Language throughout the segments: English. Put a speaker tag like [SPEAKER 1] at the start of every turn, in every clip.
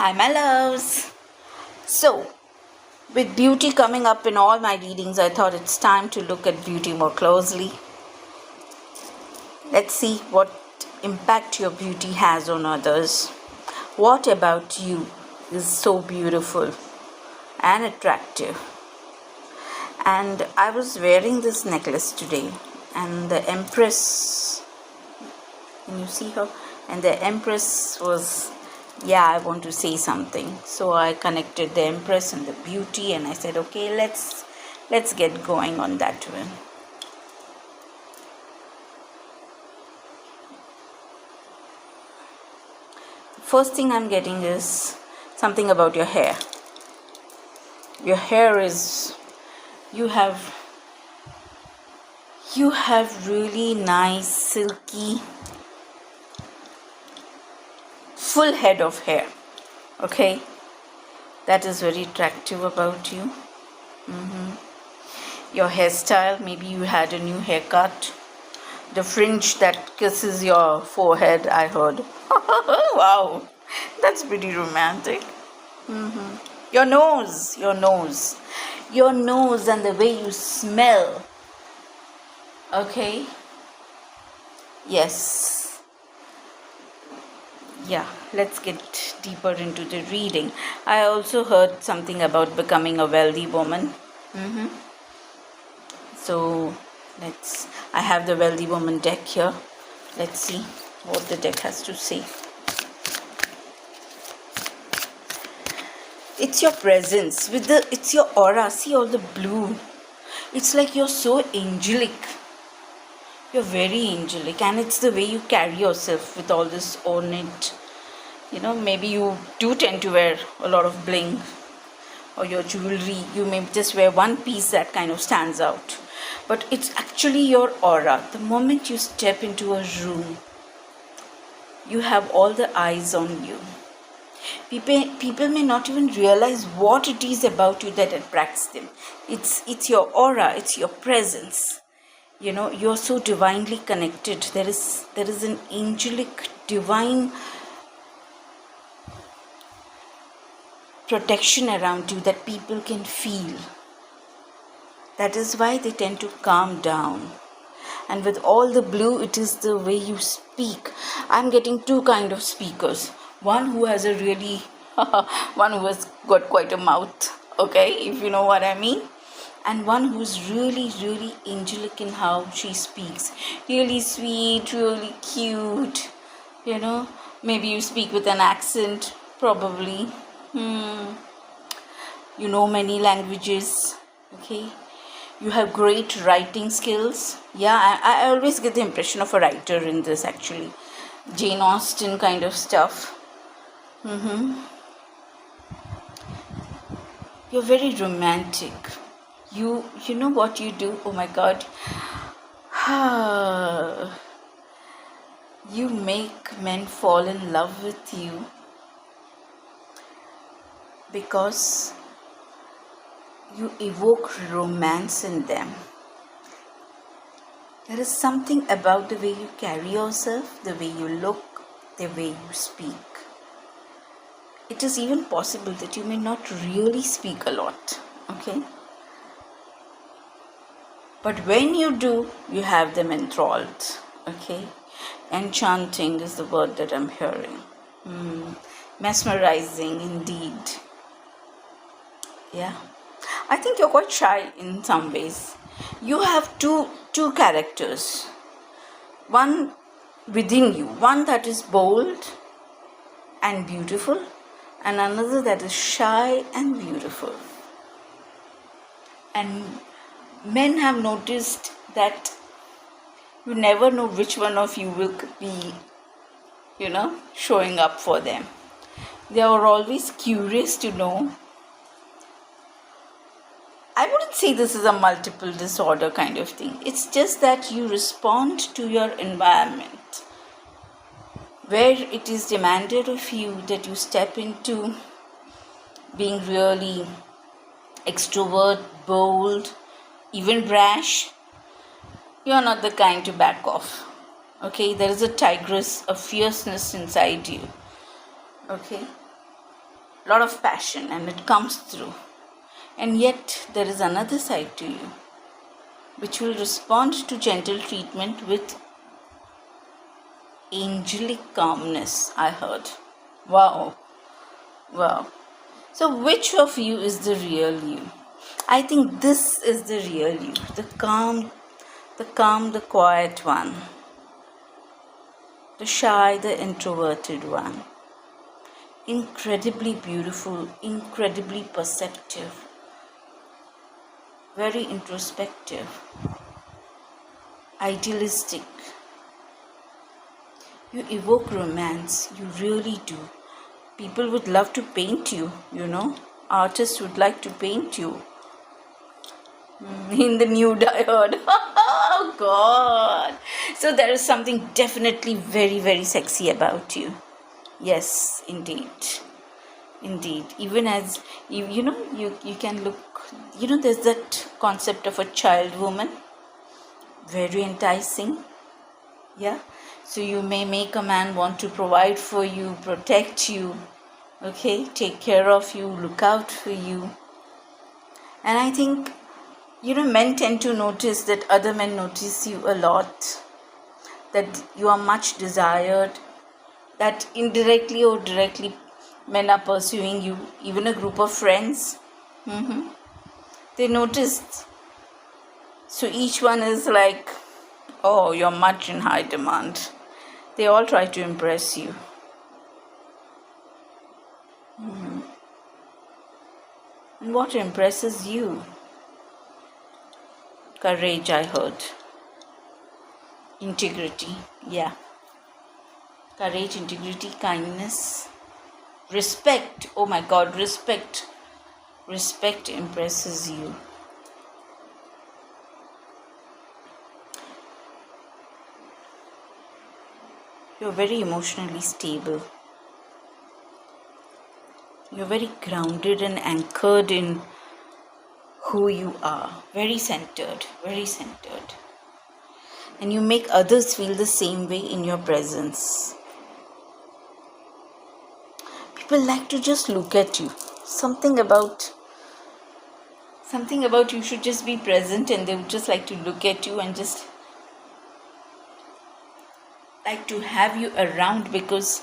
[SPEAKER 1] Hi, my loves. So, with beauty coming up in all my readings, I thought it's time to look at beauty more closely. Let's see what impact your beauty has on others. What about you is so beautiful and attractive? And I was wearing this necklace today, and the Empress, can you see her? And the Empress was, I want to say something. So I connected the Empress and the beauty, and I said, okay, let's get going on that one. First thing I'm getting is something about your hair. Your hair is, you have really nice, silky, full head of hair. Okay, that is very attractive about you. Your hairstyle, maybe you had a new haircut. The fringe that kisses your forehead, I heard. Wow, that's pretty romantic. Your nose and the way you smell. Okay, yes. Yeah, let's get deeper into the reading. I also heard something about becoming a wealthy woman. So I have the wealthy woman deck here. Let's see what the deck has to say. It's your presence it's your aura. See all the blue. It's like you're so angelic. You're very angelic, and it's the way you carry yourself with all this ornate. Maybe you do tend to wear a lot of bling or your jewelry. You may just wear one piece that kind of stands out. But it's actually your aura. The moment you step into a room, you have all the eyes on you. People may not even realize what it is about you that attracts them. It's your aura, it's your presence. You're so divinely connected. There is an angelic, divine protection around you that people can feel. That is why they tend to calm down. And with all the blue, it is the way you speak. I'm getting two kind of speakers. One who has one who has got quite a mouth, okay, if you know what I mean. And one who's really, really angelic in how she speaks. Really sweet, really cute. Maybe you speak with an accent, probably. You know many languages, okay. You have great writing skills. Yeah, I always get the impression of a writer in this, actually. Jane Austen kind of stuff. You're very romantic. You know what you do? Oh my God. You make men fall in love with you because you evoke romance in them. There is something about the way you carry yourself, the way you look, the way you speak. It is even possible that you may not really speak a lot, okay? But when you do, you have them enthralled, okay? Enchanting is the word that I'm hearing. Mesmerizing indeed. Yeah. I think you're quite shy in some ways. You have two characters. One within you. One that is bold and beautiful, and another that is shy and beautiful. And men have noticed that you never know which one of you will be, showing up for them. They are always curious to know. I wouldn't say this is a multiple disorder kind of thing. It's just that you respond to your environment, where it is demanded of you that you step into being really extrovert, bold, even brash. You're not the kind to back off. Okay, there is a tigress, a fierceness inside you. Okay, lot of passion, and it comes through. And yet there is another side to you which will respond to gentle treatment with angelic calmness, I heard. Wow. Wow. So which of you is the real you? I think this is the real you. The calm, the quiet one. The shy, the introverted one. Incredibly beautiful, incredibly perceptive, very introspective, idealistic. You evoke romance, you really do. People would love to paint you, Artists would like to paint you. In the nude, I heard. Oh, God. So there is something definitely very, very sexy about you. Yes, indeed. Indeed. Even as, you can look, there's that concept of a child woman. Very enticing. Yeah. So you may make a man want to provide for you, protect you, okay, take care of you, look out for you. And I think, men tend to notice that other men notice you a lot, that you are much desired, that indirectly or directly men are pursuing you, even a group of friends. They noticed. So each one is like, oh, you're much in high demand. They all try to impress you. And what impresses you? Courage, I heard. Integrity, yeah. Courage, integrity, kindness. Respect, oh my God, respect. Respect impresses you. You're very emotionally stable. You're very grounded and anchored in who you are. Very centered, very centered. And you make others feel the same way in your presence. People like to just look at you. Something about you should just be present, and they would just like to look at you and just like to have you around, because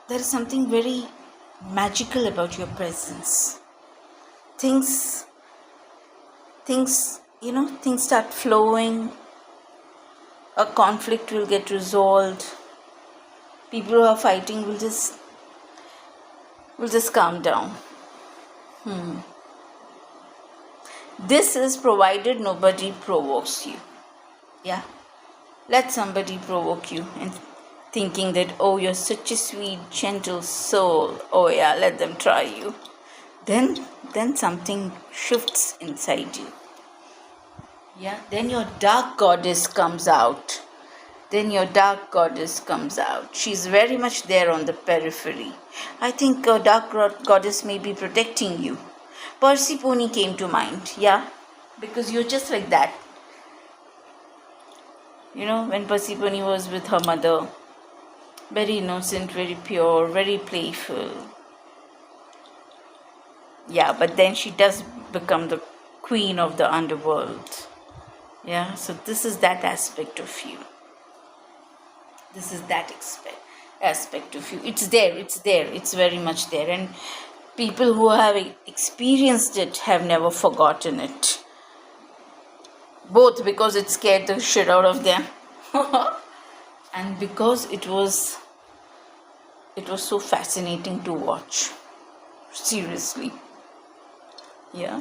[SPEAKER 1] there is something very magical about your presence. Things start flowing. A conflict will get resolved. People who are fighting will just calm down. This is provided nobody provokes you. Yeah. Let somebody provoke you and thinking that, oh, you're such a sweet, gentle soul. Oh yeah, let them try you. Then something shifts inside you. Yeah. Then your dark goddess comes out. She's very much there on the periphery. I think a dark goddess may be protecting you. Persephone came to mind, yeah, because you're just like that. When Persephone was with her mother, very innocent, very pure, very playful. Yeah, but then she does become the queen of the underworld. Yeah, so this is that aspect of you. This is that aspect of you. It's there, it's very much there. And people who have experienced it have never forgotten it. Both because it scared the shit out of them and because it was so fascinating to watch. Seriously. Yeah.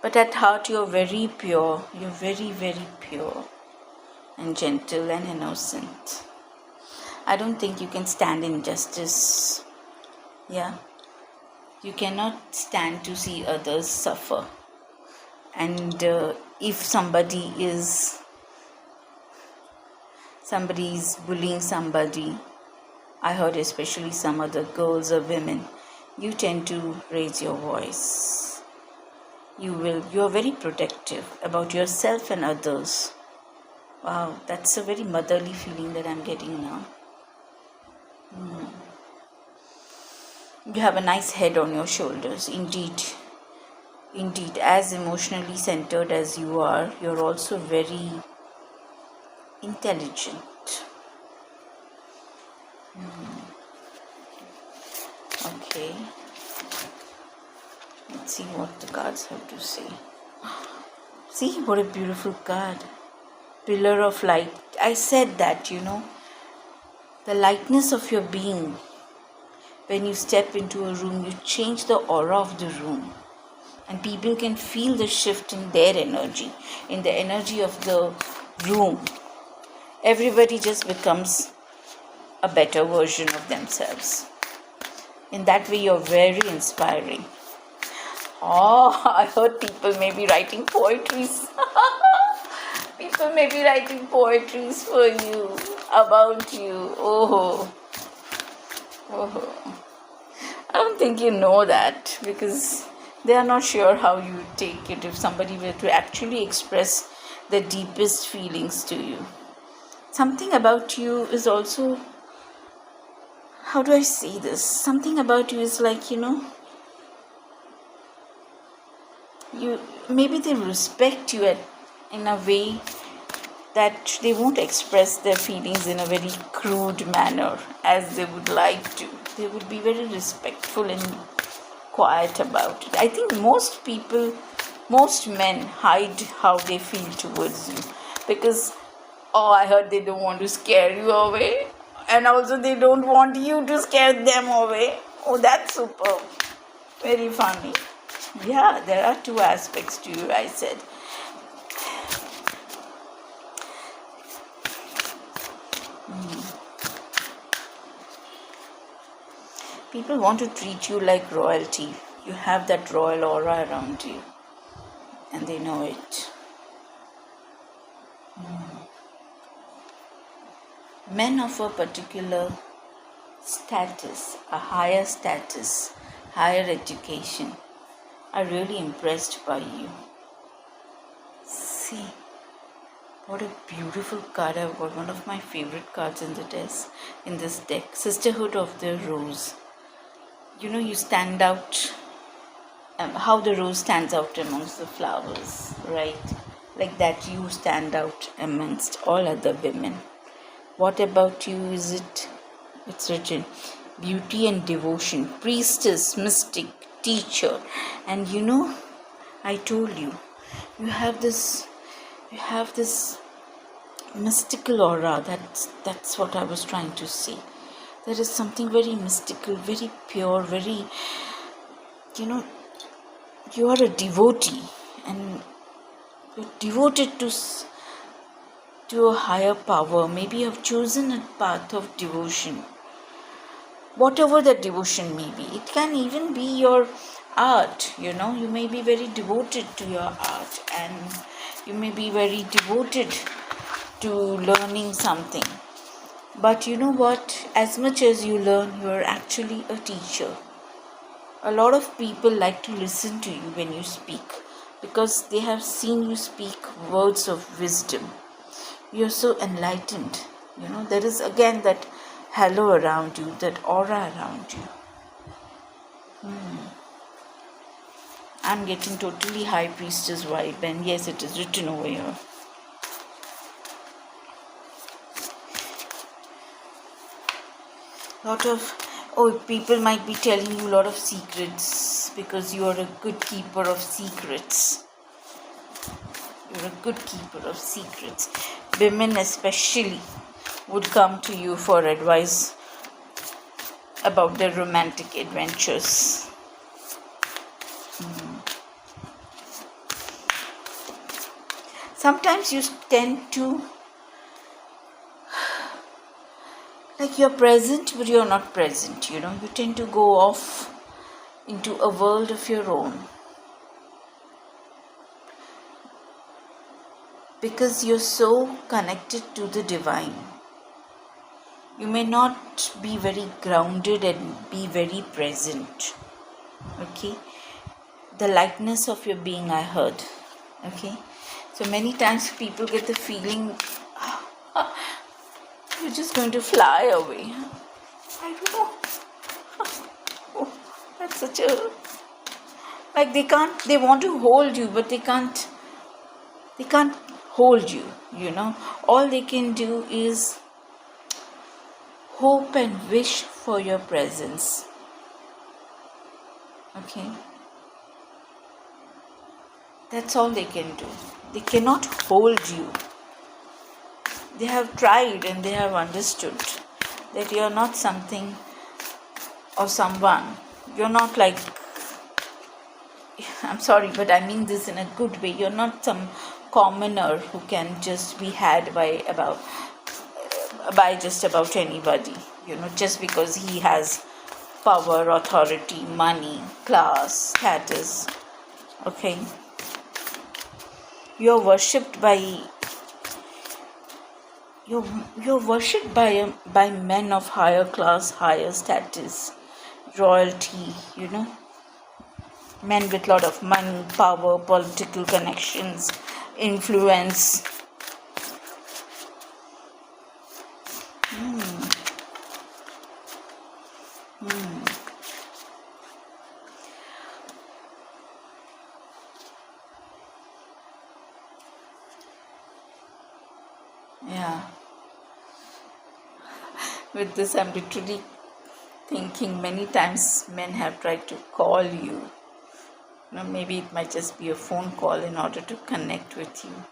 [SPEAKER 1] But at heart you're very pure. You're very, very pure and gentle and innocent. I don't think you can stand injustice. Yeah. You cannot stand to see others suffer. And if somebody is bullying somebody, I heard especially some other girls or women, you tend to raise your voice. You're very protective about yourself and others. Wow, that's a very motherly feeling that I'm getting now. You have a nice head on your shoulders. Indeed, as emotionally centered as you are, you're also very intelligent. Okay, let's see what the cards have to say. See, what a beautiful card. Pillar of light. I said that, the lightness of your being. When you step into a room, you change the aura of the room. And people can feel the shift in their energy, in the energy of the room. Everybody just becomes a better version of themselves. In that way, you're very inspiring. Oh, I heard people may be writing poetries. People may be writing poetries for you, about you. Oh. I don't think you know that, because they are not sure how you would take it if somebody were to actually express the deepest feelings to you. Something about you is also, how do I say this? Something about you is like, you maybe they respect you in a way that they won't express their feelings in a very crude manner as they would like to. They would be very respectful and quiet about it. I think most men hide how they feel towards you, because, I heard they don't want to scare you away, and also they don't want you to scare them away. Oh, that's superb. Very funny. Yeah, there are two aspects to you, I said. People want to treat you like royalty. You have that royal aura around you, and they know it. Men of a particular status, a higher status, higher education, are really impressed by you. See, what a beautiful card I've got. One of my favorite cards in this deck. Sisterhood of the Rose. You stand out, how the rose stands out amongst the flowers, right? Like that, you stand out amongst all other women. What about you is it? It's written, beauty and devotion, priestess, mystic, teacher. And I told you, you have this mystical aura. That's what I was trying to say. There is something very mystical, very pure, very, you are a devotee, and you're devoted to a higher power. Maybe you have chosen a path of devotion. Whatever that devotion may be. It can even be your art, you may be very devoted to your art, and you may be very devoted to learning something. But you know what? As much as you learn, you are actually a teacher. A lot of people like to listen to you when you speak, because they have seen you speak words of wisdom. You're so enlightened. There is again that halo around you, that aura around you. I'm getting totally high priestess vibe, and yes, it is written over here. People might be telling you a lot of secrets, because you are a good keeper of secrets. You're a good keeper of secrets. Women especially would come to you for advice about their romantic adventures. Sometimes you tend to, like, you're present but you're not present, you tend to go off into a world of your own, because you're so connected to the divine. You may not be very grounded and be very present. Okay, the lightness of your being, I heard. Okay, so many times people get the feeling you're just going to fly away. I don't know. such a, like they want to hold you, but they can't hold you, all they can do is hope and wish for your presence. Okay, that's all they can do. They cannot hold you. They have tried and they have understood that you're not something or someone. You're not like, I'm sorry, but I mean this in a good way. You're not some commoner who can just be had by just about anybody, just because he has power, authority, money, class, status. Okay, you're worshipped by by men of higher class, higher status, royalty, men with lot of money, power, political connections, influence. Yeah. With this, I'm literally thinking many times men have tried to call you. Maybe it might just be a phone call in order to connect with you.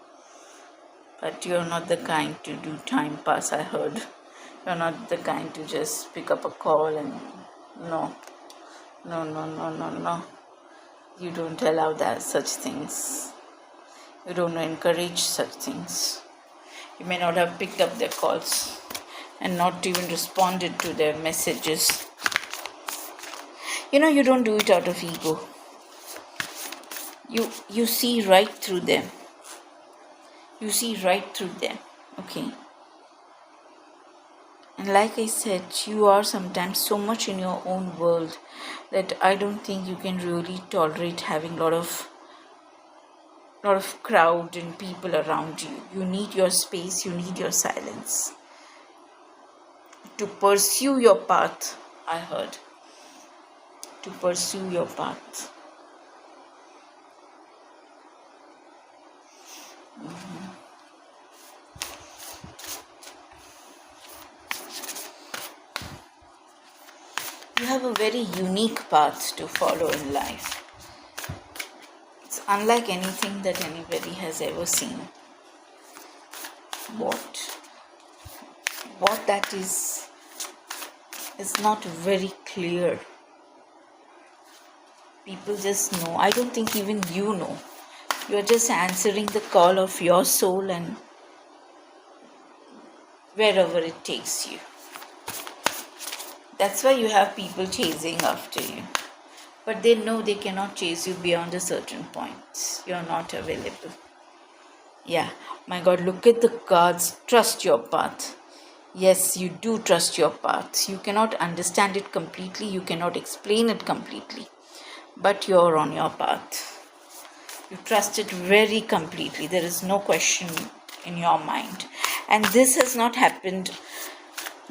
[SPEAKER 1] But you're not the kind to do time pass, I heard. You're not the kind to just pick up a call and no. You don't allow such things. You don't encourage such things. You may not have picked up their calls and not even responded to their messages. You don't do it out of ego. You see right through them. You see right through them. Okay. And like I said, you are sometimes so much in your own world that I don't think you can really tolerate having a lot of crowd and people around you. You need your space, you need your silence to pursue your path. I heard, to pursue your path. You have a very unique path to follow in life. It's unlike anything that anybody has ever seen. What that is not very clear. People just know. I don't think even you know. You're just answering the call of your soul and wherever it takes you. That's why you have people chasing after you. But they know they cannot chase you beyond a certain point. You're not available. Yeah, my God, look at the cards. Trust your path. Yes, you do trust your path. You cannot understand it completely. You cannot explain it completely. But you're on your path. You trust it very completely. There is no question in your mind. And this has not happened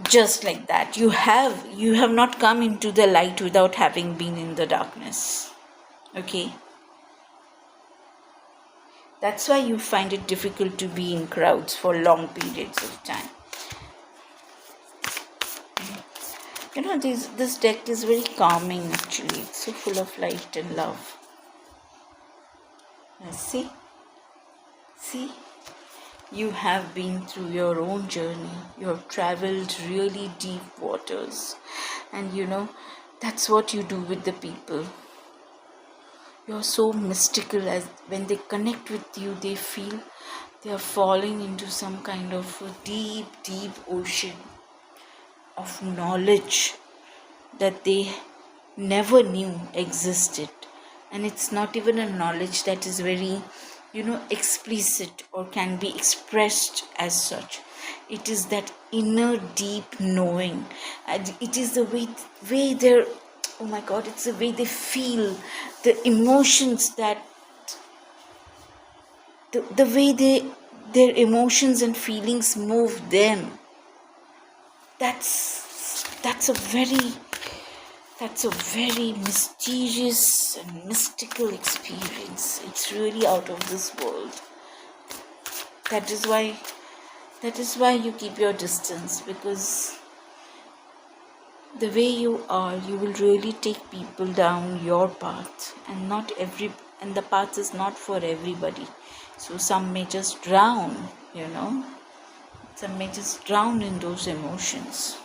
[SPEAKER 1] just like that. You have not come into the light without having been in the darkness. Okay? That's why you find it difficult to be in crowds for long periods of time. This deck is very calming actually. It's so full of light and love. See? You have been through your own journey. You have traveled really deep waters. And that's what you do with the people. You're so mystical, as when they connect with you, they feel they are falling into some kind of a deep, deep ocean of knowledge that they never knew existed. And it's not even a knowledge that is very, explicit or can be expressed as such. It is that inner deep knowing. And it is the way they're, oh my God, it's the way they feel, the emotions that, the way their emotions and feelings move them. That's a very That's a very mysterious and mystical experience. It's really out of this world. That is why you keep your distance, because the way you are, you will really take people down your path, and the path is not for everybody. So some may just drown, some may just drown in those emotions.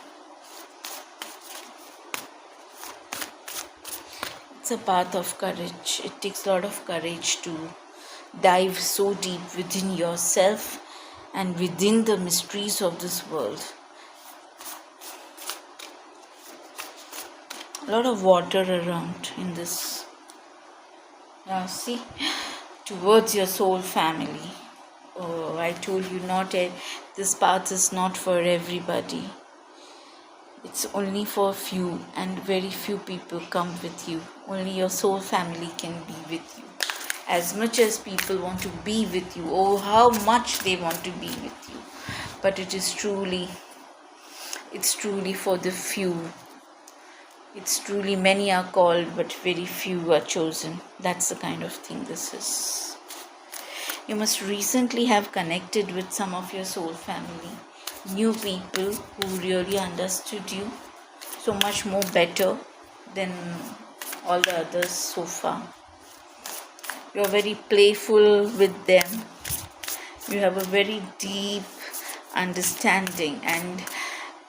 [SPEAKER 1] It's a path of courage. It takes a lot of courage to dive so deep within yourself and within the mysteries of this world. A lot of water around in this. Now see, towards your soul family. Oh, I told you this path is not for everybody. It's only for few, and very few people come with you. Only your soul family can be with you. As much as people want to be with you, oh, how much they want to be with you. But it's truly for the few. It's truly many are called, but very few are chosen. That's the kind of thing this is. You must recently have connected with some of your soul family. New people who really understood you so much more better than all the others so far. You're very playful with them. You have a very deep understanding, and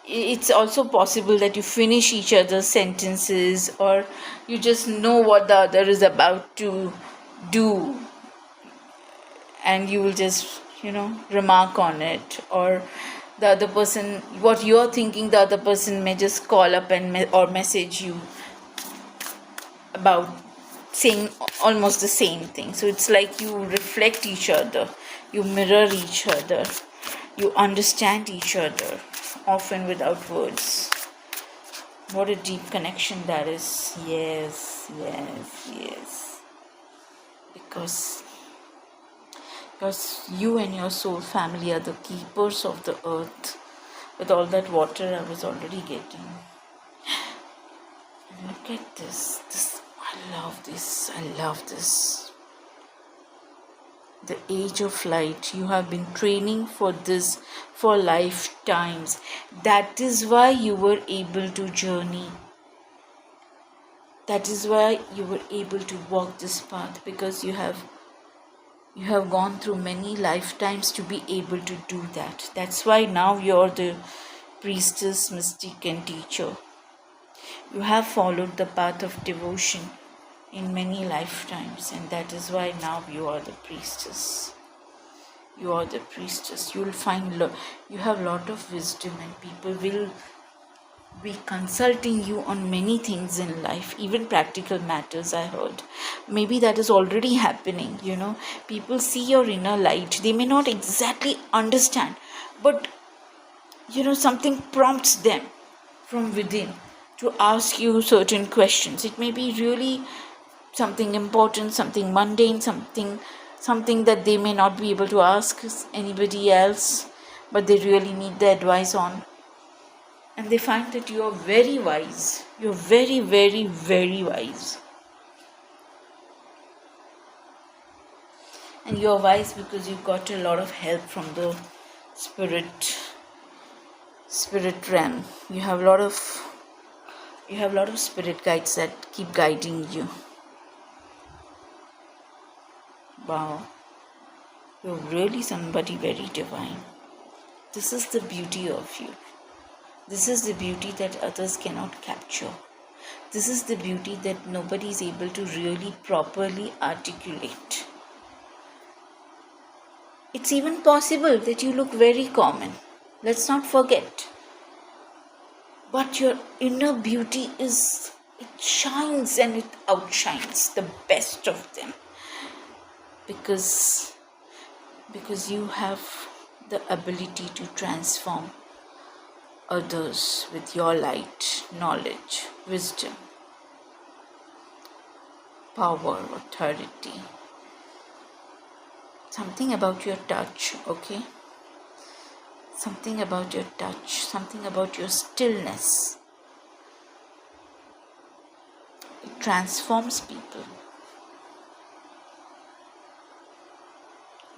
[SPEAKER 1] it's also possible that you finish each other's sentences, or you just know what the other is about to do, and you will just remark on it, or the other person, what you're thinking, the other person may just call up or message you about saying almost the same thing. So it's like you reflect each other, you mirror each other, you understand each other, often without words. What a deep connection that is. Yes. Because you and your soul family are the keepers of the earth. With all that water I was already getting. And look at this. I love this. The age of light. You have been training for this for lifetimes. That is why you were able to journey. That is why you were able to walk this path, because you have gone through many lifetimes to be able to do that. That's why now you're the priestess, mystic, and teacher. You have followed the path of devotion in many lifetimes, and that is why now you are the priestess. You are the priestess. You will find you have a lot of wisdom, and people will be consulting you on many things in life, even practical matters. I heard maybe that is already happening. People see your inner light. They may not exactly understand, but something prompts them from within to ask you certain questions. It may be really something important, something mundane, something that they may not be able to ask anybody else, but they really need the advice on. And they find that you are very wise. You're very, very, very wise. And you're wise because you got a lot of help from the spirit realm. You have a lot of spirit guides that keep guiding you. Wow. You're really somebody very divine. This is the beauty of you. This is the beauty that others cannot capture. This is the beauty that nobody is able to really properly articulate. It's even possible that you look very common. Let's not forget. But your inner beauty it shines and it outshines the best of them. Because you have the ability to transform others with your light, knowledge, wisdom, power, authority. Something about your touch, okay? Something about your touch, something about your stillness. transforms people.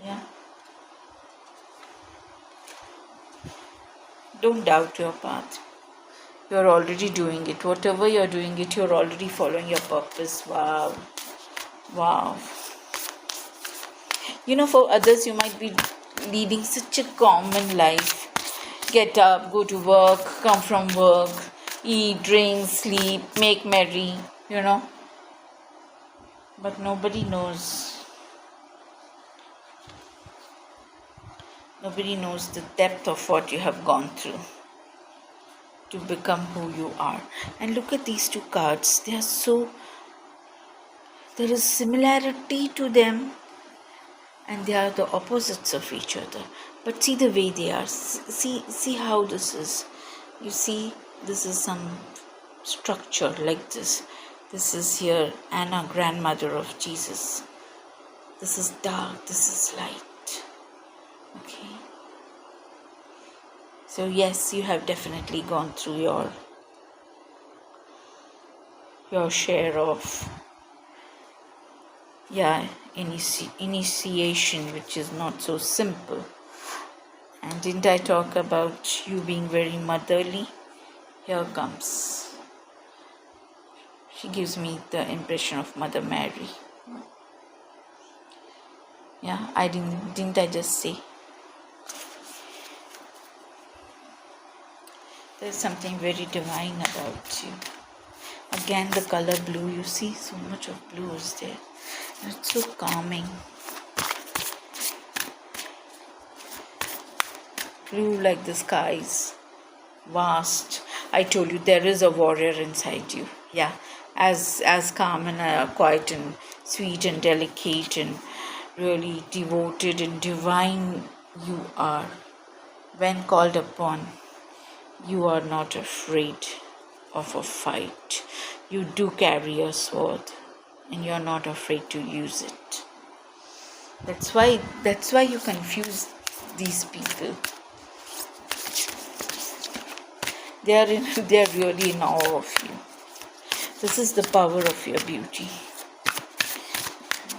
[SPEAKER 1] Yeah. Don't doubt your path. You're already doing it. Whatever you're doing it, you're already following your purpose. Wow. Wow. For others, you might be leading such a common life. Get up, go to work, come from work, eat, drink, sleep, make merry, But nobody knows. Nobody knows the depth of what you have gone through to become who you are. And look at these two cards. There is similarity to them, and they are the opposites of each other. But see the way they are. See how this is. You see, this is some structure like this. This is here Anna, grandmother of Jesus. This is dark, this is light. Okay. So yes, you have definitely gone through your share of initiation, which is not so simple. And didn't I talk about you being very motherly? Here comes. She gives me the impression of Mother Mary. Yeah, didn't I just say? There's something very divine about you. Again, the color blue, you see, so much of blue is there. And it's so calming. Blue like the skies. Vast. I told you, there is a warrior inside you. Yeah, as calm and quiet and sweet and delicate and really devoted and divine you are. When called upon, you are not afraid of a fight. You do carry a sword and you're not afraid to use it. That's why you confuse these people. They are really in awe of you. This is the power of your beauty.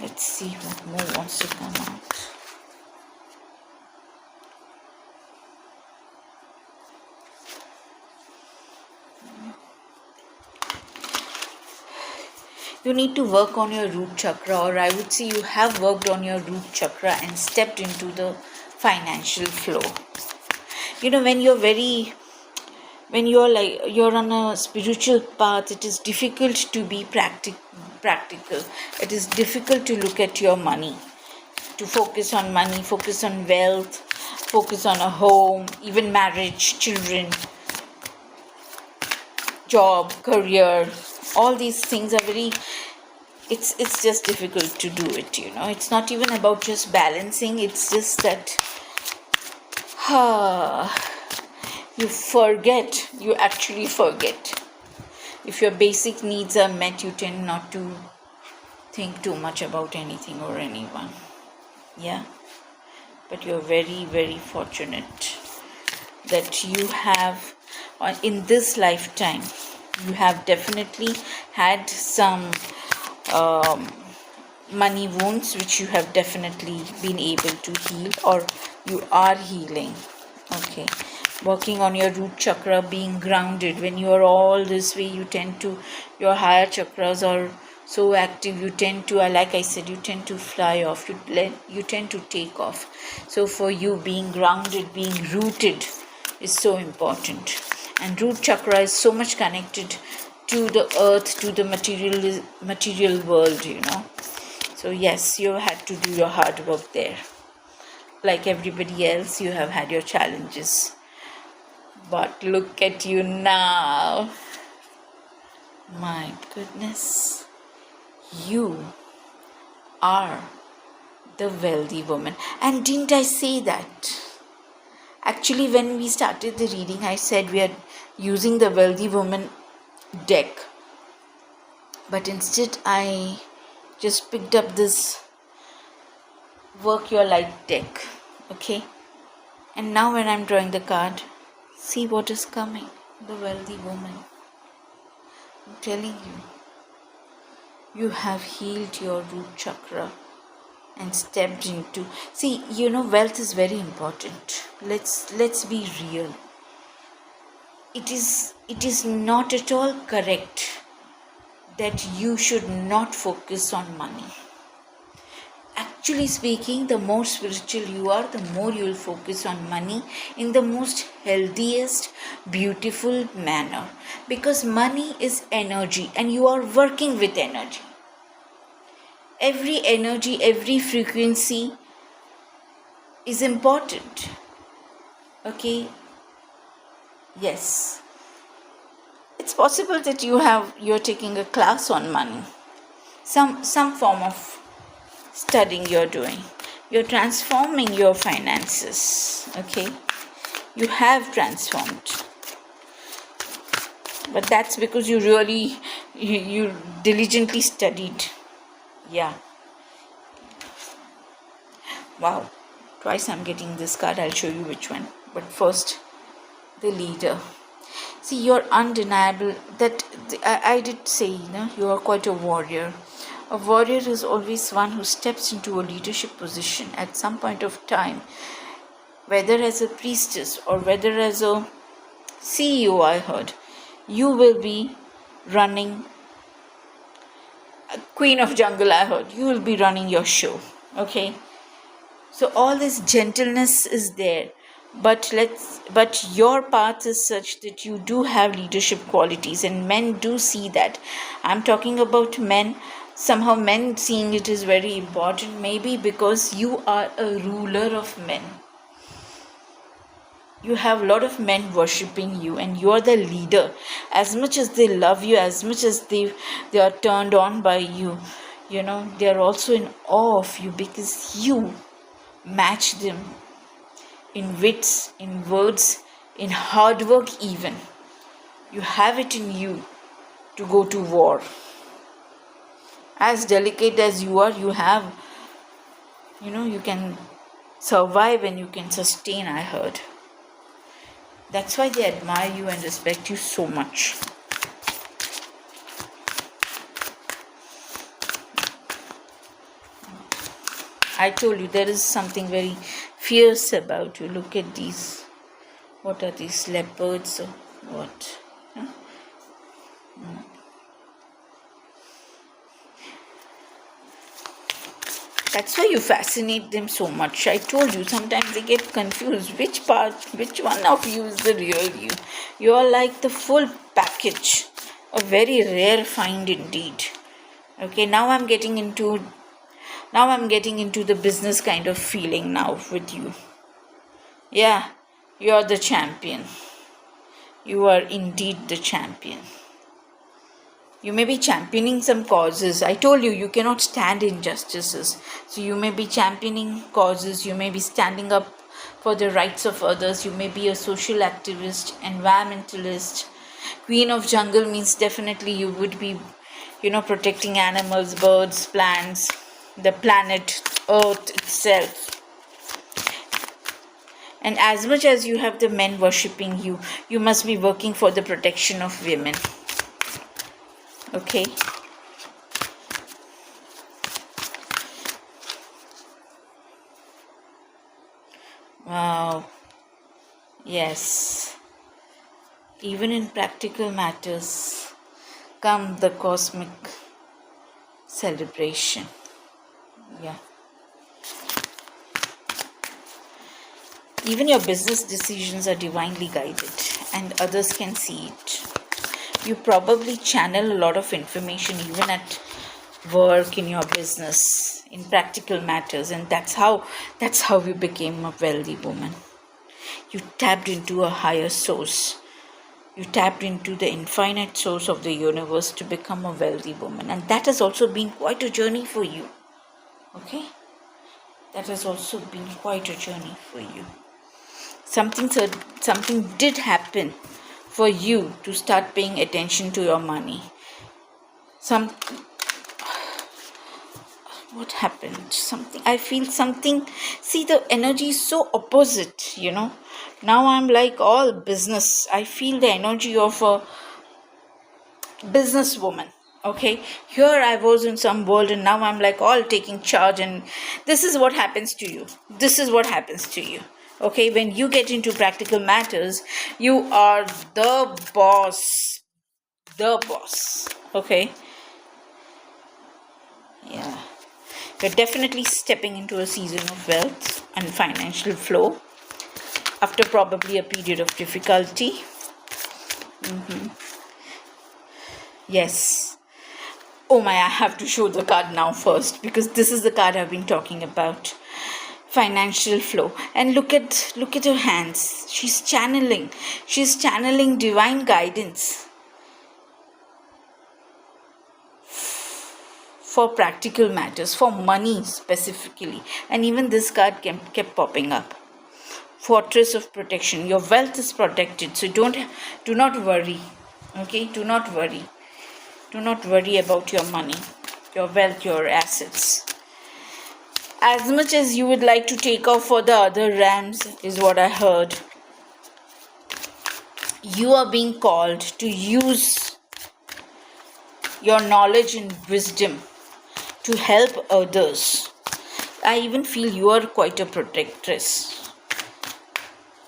[SPEAKER 1] Let's see what more wants to come out. You need to work on your root chakra, or I would say you have worked on your root chakra and stepped into the financial flow. When you're on a spiritual path, it is difficult to be practical. It is difficult to look at your money, to focus on money, focus on wealth, focus on a home, even marriage, children, job, career. All these things are it's just difficult to do it, It's not even about just balancing. It's just that you actually forget. If your basic needs are met, you tend not to think too much about anything or anyone. Yeah. But you're very, very fortunate that you have, in this lifetime, you have definitely had some money wounds which you have definitely been able to heal, or you are healing. Okay. Working on your root chakra, being grounded. When you are all this way, your higher chakras are so active, you tend to, like I said, you tend to fly off, you tend to take off. So for you, being grounded, being rooted is so important. And root chakra is so much connected to the earth, to the material world, So yes, you had to do your hard work there. Like everybody else, you have had your challenges. But look at you now. My goodness. You are the wealthy woman. And didn't I say that? Actually, when we started the reading, I said we are using the wealthy woman deck. But instead, I just picked up this Work Your Light deck. Okay? And now when I'm drawing the card, see what is coming. The wealthy woman. I'm telling you. You have healed your root chakra and stepped into, see, wealth is very important. Let's be real. It is not at all correct that you should not focus on money. Actually speaking, the more spiritual you are, the more you will focus on money in the most healthiest, beautiful manner. Because money is energy and you are working with energy. Every energy, every frequency is important. Okay? Yes. It's possible that you're taking a class on money. Some form of studying you're doing. You're transforming your finances. Okay? You have transformed. But that's because you really you diligently studied. Yeah. Wow. Twice I'm getting this card. I'll show you which one. But first, the leader. See, you're undeniable. That I did say, you are quite a warrior. A warrior is always one who steps into a leadership position at some point of time, whether as a priestess or whether as a CEO, I heard. You will be running, Queen of Jungle, I heard. You will be running your show. Okay? So all this gentleness is there. But your path is such that you do have leadership qualities, and men do see that. I'm talking about men. Somehow men seeing it is very important, maybe because you are a ruler of men. You have a lot of men worshipping you, and you are the leader. As much as they love you, as much as they are turned on by you, they are also in awe of you because you match them in wits, in words, in hard work even. You have it in you to go to war. As delicate as you are, you have, you can survive and you can sustain, I heard. That's why they admire you and respect you so much. I told you there is something very fierce about you. Look at these. What are these, leopards or what? Huh? That's why you fascinate them so much. I told you, sometimes they get confused. Which one of you is the real you? You are like the full package. A very rare find indeed. Okay, now I'm getting into the business kind of feeling now with you. Yeah, you're the champion. You are indeed the champion. You may be championing some causes. I told you, you cannot stand injustices. So you may be championing causes. You may be standing up for the rights of others. You may be a social activist, environmentalist. Queen of Jungle means definitely you would be, protecting animals, birds, plants, the planet, Earth itself. And as much as you have the men worshipping you, you must be working for the protection of women. Okay? Wow. Yes. Even in practical matters, come the cosmic celebration. Yeah. Even your business decisions are divinely guided, and others can see it. You probably channel a lot of information even at work, in your business, in practical matters, and that's how you became a wealthy woman. You tapped into a higher source. You tapped into the infinite source of the universe to become a wealthy woman, and that has also been quite a journey for you. Okay? That has also been quite a journey for you. Something did happen for you to start paying attention to your money. What happened? I feel something. See, the energy is so opposite, Now I'm like all business. I feel the energy of a businesswoman. Okay, here I was in some world and now I'm like all taking charge, and this is what happens to you. This is what happens to you. Okay, when you get into practical matters, you are the boss. The boss. Okay, yeah. You're definitely stepping into a season of wealth and financial flow after probably a period of difficulty. Yes. Oh my, I have to show the card now first because this is the card I've been talking about. Financial flow. And look at her hands. She's channeling divine guidance for practical matters, for money specifically. And even this card kept popping up. Fortress of protection. Your wealth is protected, so do not worry. Okay, do not worry. Do not worry about your money, your wealth, your assets. As much as you would like to take off for the other realms, is what I heard. You are being called to use your knowledge and wisdom to help others. I even feel you are quite a protectress.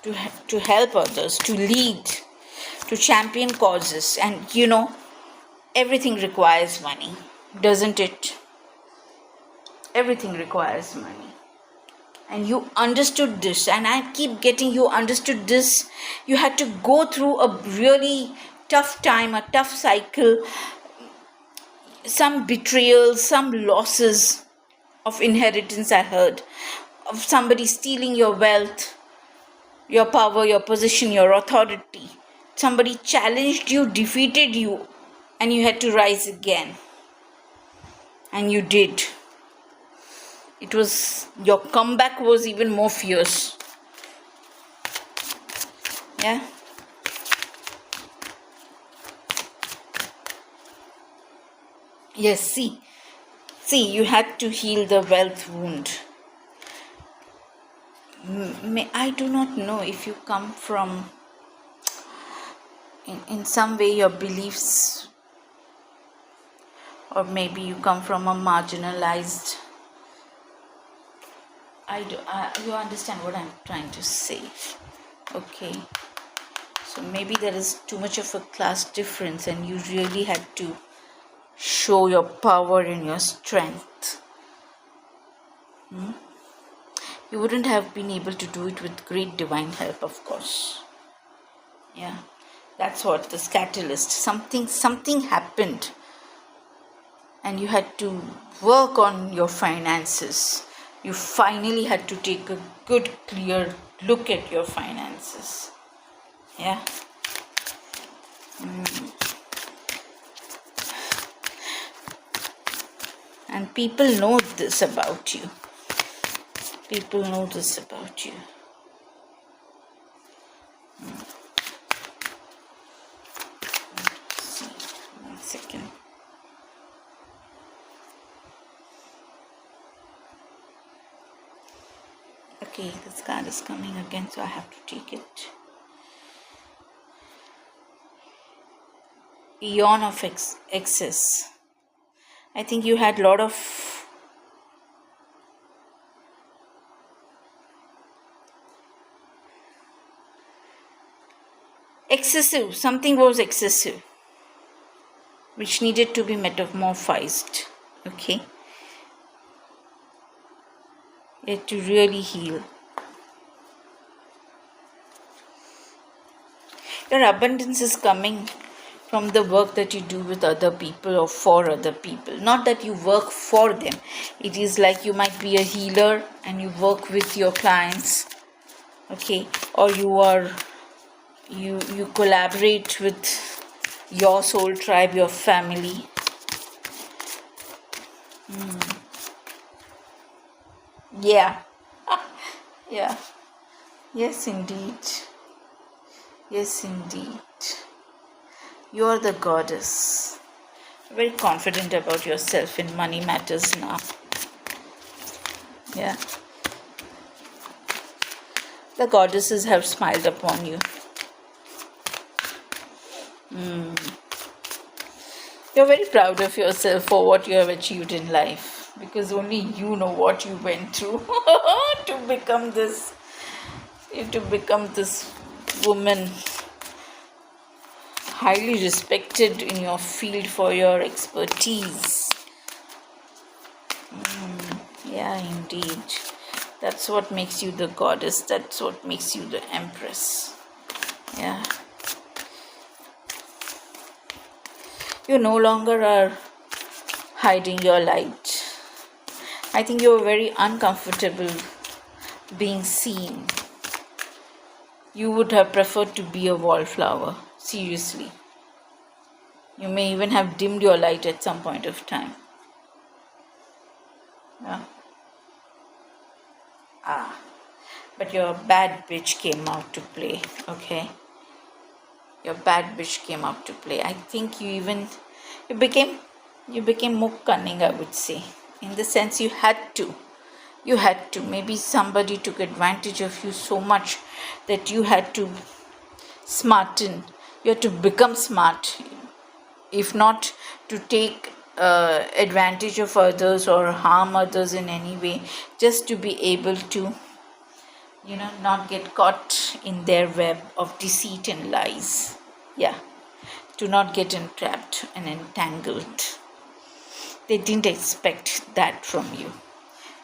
[SPEAKER 1] To help others, to lead, to champion causes. And everything requires money, doesn't it? Everything requires money. And you understood this, and I keep getting you understood this. You had to go through a really tough time, a tough cycle, some betrayal, some losses of inheritance, I heard, of somebody stealing your wealth, your power, your position, your authority. Somebody challenged you, defeated you, and you had to rise again. And you did. Your comeback was even more fierce. Yeah. Yes, see, you had to heal the wealth wound. I do not know if you come from, in some way, your beliefs, or maybe you come from a marginalized. You understand what I'm trying to say. Okay. So maybe there is too much of a class difference and you really had to show your power and your strength. You wouldn't have been able to do it with great divine help, of course. Yeah. That's what this catalyst. Something happened. And you had to work on your finances. You finally had to take a good, clear look at your finances. Yeah. And people know this about you. People know this about you. See, 1 second. Okay, this card is coming again, so I have to take it. Eon of excess. I think you had a lot of excessive. Something was excessive, which needed to be metamorphosed. Okay. It to really heal. Your abundance is coming from the work that you do with other people or for other people. Not that you work for them. It is like you might be a healer and you work with your clients. Okay. Or you collaborate with your soul tribe, your family. Yeah. Yeah. Yes, indeed. Yes, indeed. You are the goddess. Very confident about yourself in money matters now. Yeah. The goddesses have smiled upon you. You're very proud of yourself for what you have achieved in life because only you know what you went through to become this, to become this woman, highly respected in your field for your expertise. Yeah, indeed. That's what makes you the goddess. That's what makes you the empress. Yeah. You no longer are hiding your light. I think you're very uncomfortable being seen. You would have preferred to be a wallflower. Seriously. You may even have dimmed your light at some point of time. Yeah. But your bad bitch came out to play, okay? Your bad bitch came out to play. I think you became you became more cunning, I would say. In the sense you had to. You had to. Maybe somebody took advantage of you so much that you had to smarten. You had to become smart. If not to take advantage of others or harm others in any way, just to be able to, not get caught in their web of deceit and lies. Yeah, to not get entrapped and entangled. They didn't expect that from you.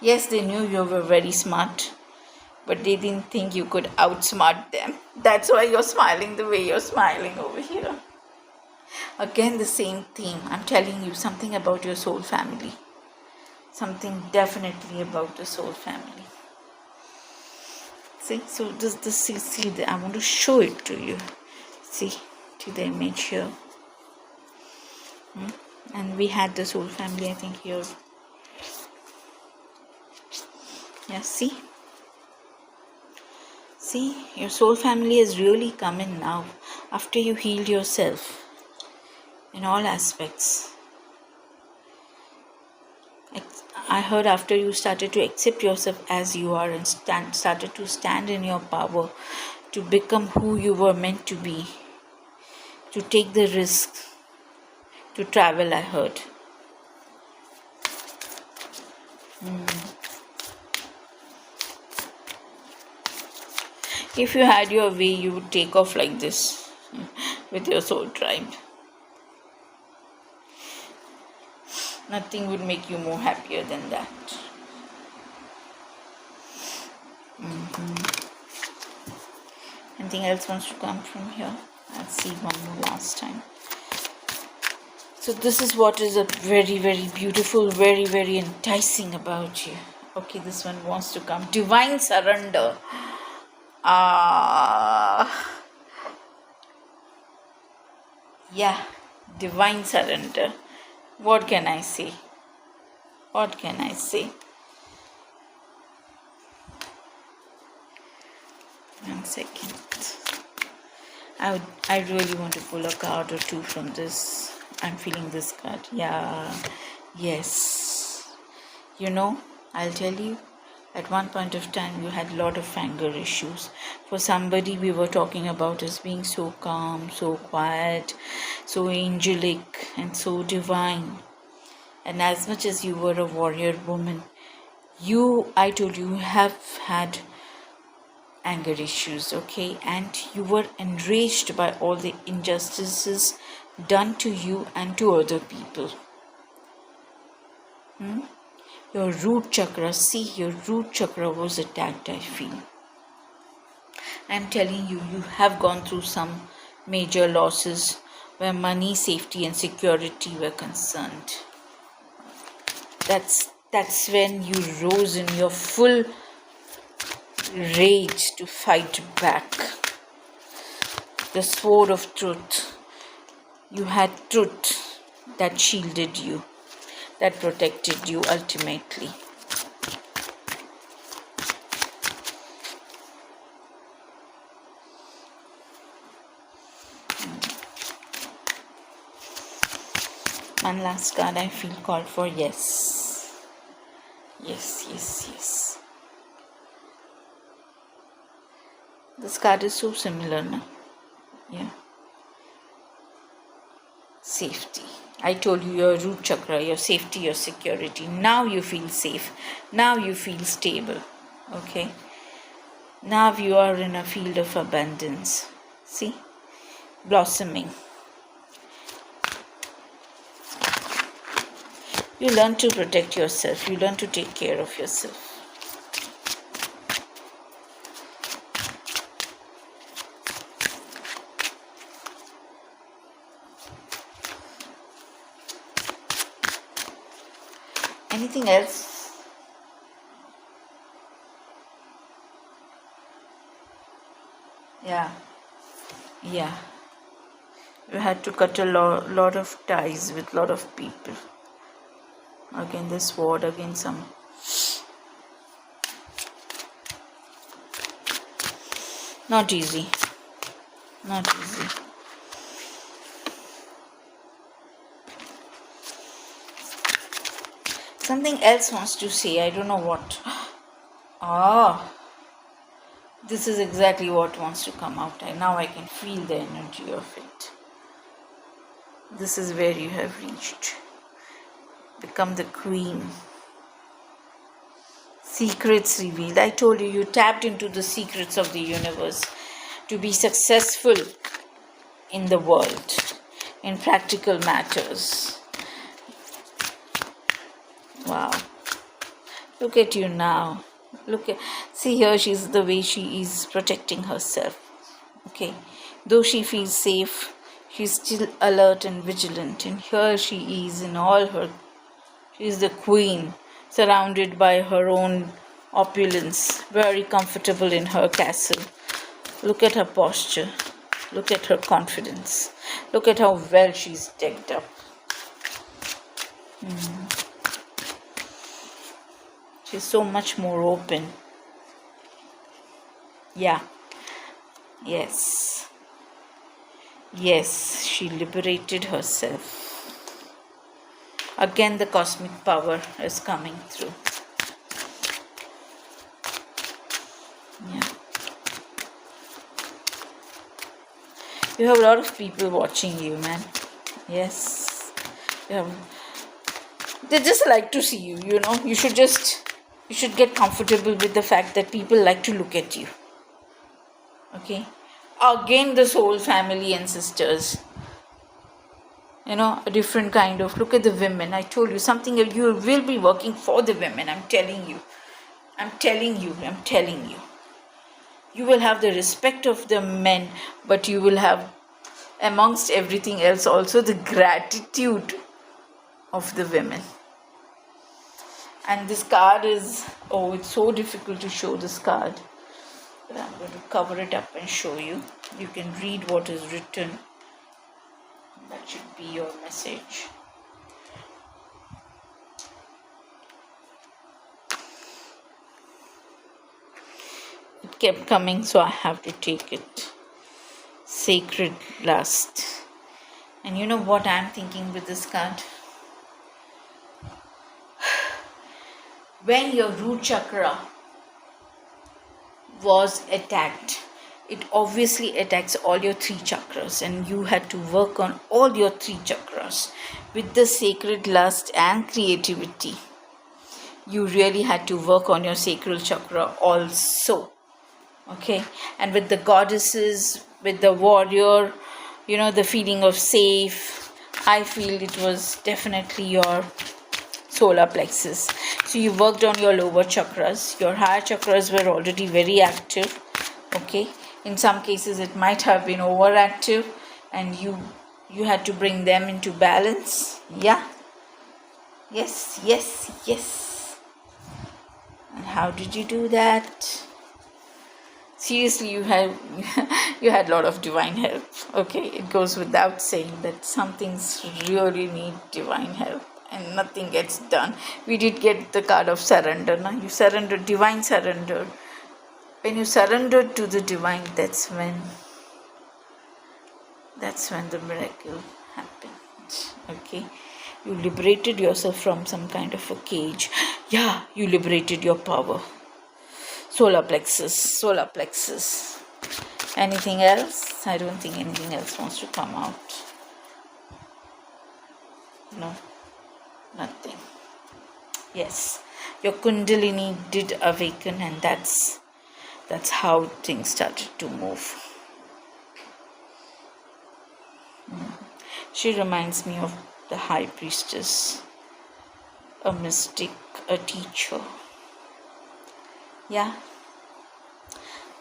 [SPEAKER 1] Yes, they knew you were very smart, but they didn't think you could outsmart them. That's why you're smiling the way you're smiling over here. Again, the same theme. I'm telling you something about your soul family. Something definitely about the soul family. See, so see, I want to show it to you. See, to the image here. And we had the soul family, I think, here. Yeah, see? See, your soul family has really come in now after you healed yourself in all aspects. I heard after you started to accept yourself as you are and started to stand in your power to become who you were meant to be, to take the risk, to travel, I heard. If you had your way, you would take off like this with your soul tribe. Nothing would make you more happier than that. Anything else wants to come from here? I'll see one more last time. So this is what is a very, very beautiful, very, very enticing about you. Okay, this one wants to come. Divine surrender. Yeah, divine surrender. What can I say? What can I say? One second. I really want to pull a card or two from this. I'm feeling this card. Yeah. Yes. I'll tell you, at one point of time you had a lot of anger issues. For somebody we were talking about as being so calm, so quiet, so angelic and so divine. And as much as you were a warrior woman, I told you have had anger issues, okay? And you were enraged by all the injustices done to you and to other people. Your root chakra, your root chakra was attacked, I feel. I'm telling you, you have gone through some major losses where money, safety and security were concerned. That's when you rose in your full rage to fight back. The sword of truth. You had truth that shielded you, that protected you ultimately. One last card I feel called for. Yes. Yes. This card is so similar, no? Yeah. safety. I told you your root chakra, your safety, your security. Now you feel safe. Now you feel stable. Okay? Now you are in a field of abundance. See? Blossoming. You learn to protect yourself. You learn to take care of yourself. Anything else? Yeah. Yeah. You had to cut a lot of ties with lot of people. Again, this ward, again some. Not easy. Not easy. Something else wants to say. I don't know what. Ah. This is exactly what wants to come out. Now I can feel the energy of it. This is where you have reached. Become the queen. Secrets revealed. I told you, you tapped into the secrets of the universe to be successful in the world, in practical matters. Wow. Look at you now. See here, she's the way she is protecting herself. Okay. Though she feels safe, she's still alert and vigilant. And here she is in all her. She's the queen, surrounded by her own opulence, very comfortable in her castle. Look at her posture. Look at her confidence. Look at how well she's decked up. She's so much more open. Yeah. Yes. Yes, she liberated herself. Again, the cosmic power is coming through. Yeah. You have a lot of people watching you, man. Yes. They just like to see you, you know. You should get comfortable with the fact that people like to look at you. Okay? Again, the soul family and sisters. You know, a different kind of, look at the women. I told you something, you will be working for the women. I'm telling you. You will have the respect of the men, but you will have, amongst everything else, also the gratitude of the women. And this card is, it's so difficult to show this card. But I'm going to cover it up and show you. You can read what is written. That should be your message. It kept coming, so I have to take it. Sacred lust. And you know what I'm thinking with this card? When your root chakra was attacked, it obviously attacks all your 3 chakras, and you had to work on all your 3 chakras with the sacred lust and creativity. You really had to work on your sacral chakra also. Okay? And with the goddesses, with the warrior, you know, the feeling of safe, I feel it was definitely your solar plexus. So you worked on your lower chakras. Your higher chakras were already very active. Okay? In some cases it might have been overactive, and you had to bring them into balance. Yeah. Yes. And how did you do that? Seriously, you had a lot of divine help. Okay, it goes without saying that some things really need divine help, and nothing gets done. We did get the card of surrender. Now you surrendered, divine surrender. When you surrendered to the divine, that's when the miracle happened. Okay, you liberated yourself from some kind of a cage. Yeah, you liberated your power. Solar plexus. Anything else? I don't think anything else wants to come out. No, nothing. Yes, your Kundalini did awaken, and that's how things started to move. She reminds me of the high priestess, a mystic, a teacher. Yeah.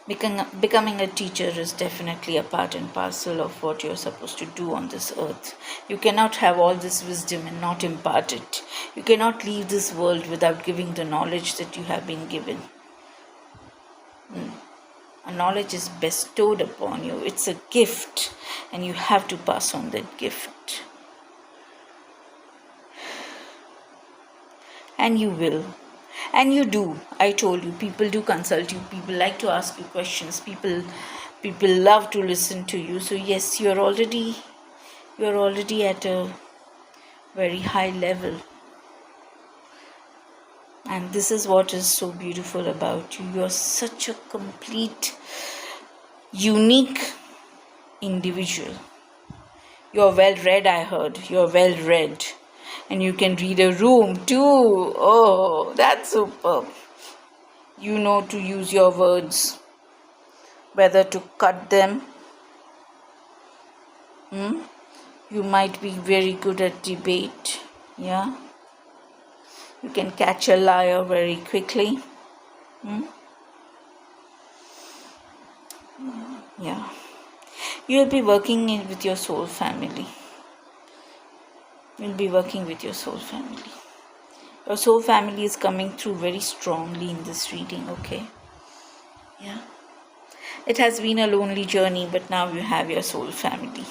[SPEAKER 1] Becoming a teacher is definitely a part and parcel of what you're supposed to do on this earth. You cannot have all this wisdom and not impart it. You cannot leave this world without giving the knowledge that you have been given. A knowledge is bestowed upon you. It's a gift, and you have to pass on that gift. And you will. And you do. I told you, people do consult you. People like to ask you questions. People love to listen to you. So yes, you're already at a very high level. And this is what is so beautiful about you. You're such a complete, unique individual. You're well read, I heard. You're well read. And you can read a room too. Oh, that's superb. You know to use your words, whether to cut them. You might be very good at debate. Yeah. You can catch a liar very quickly. Yeah. You'll be working with your soul family. You'll be working with your soul family. Your soul family is coming through very strongly in this reading, okay? Yeah. It has been a lonely journey, but now you have your soul family.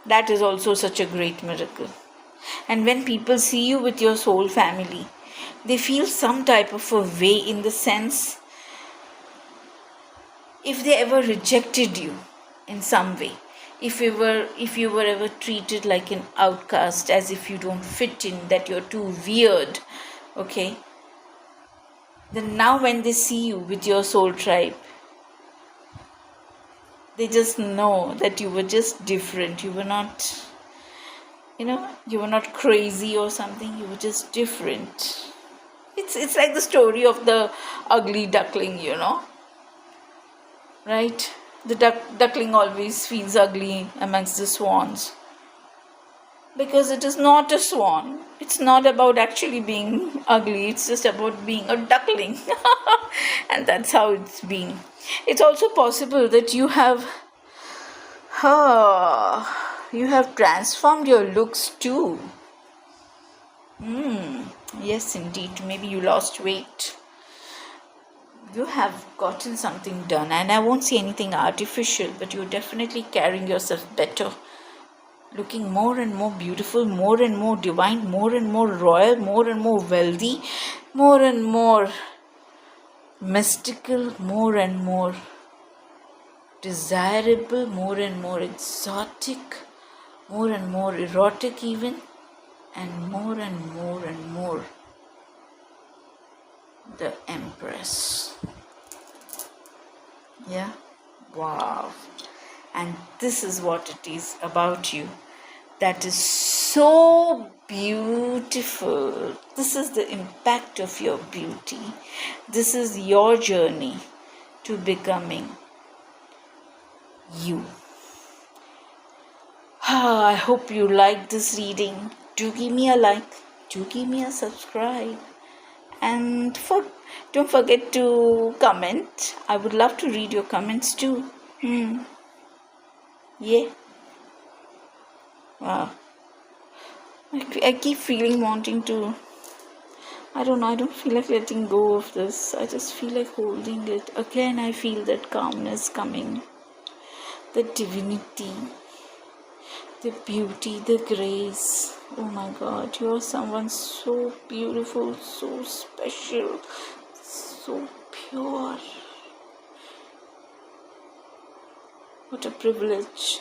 [SPEAKER 1] That is also such a great miracle. And when people see you with your soul family, they feel some type of a way, in the sense, if they ever rejected you in some way, if you were ever treated like an outcast, as if you don't fit in, that you're too weird, okay, then now when they see you with your soul tribe, they just know that you were just different. You were not, you were not crazy or something. You were just different. It's like the story of the ugly duckling, right? The duckling always feels ugly amongst the swans, because it is not a swan. It's not about actually being ugly. It's just about being a duckling. And that's how it's been. It's also possible that you have transformed your looks too. Yes, indeed. Maybe you lost weight. You have gotten something done, and I won't say anything artificial, but you're definitely carrying yourself better, looking more and more beautiful, more and more divine, more and more royal, more and more wealthy, more and more mystical, more and more desirable, more and more exotic, more and more erotic even, and more and more the Empress. Yeah. Wow. And this is what it is about you that is so beautiful. This is the impact of your beauty. This is your journey to becoming you. I hope you liked this reading. Do give me a like. Do give me a subscribe. And don't forget to comment. I would love to read your comments too. Yeah. Wow. I keep wanting to. I don't know. I don't feel like letting go of this. I just feel like holding it. Again, I feel that calmness coming. The divinity. The beauty, the grace. Oh my God, you're someone so beautiful, so special, so pure. What a privilege.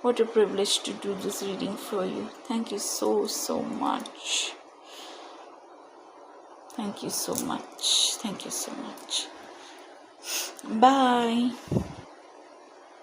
[SPEAKER 1] What a privilege to do this reading for you. Thank you so much. Thank you so much. Thank you so much. Bye.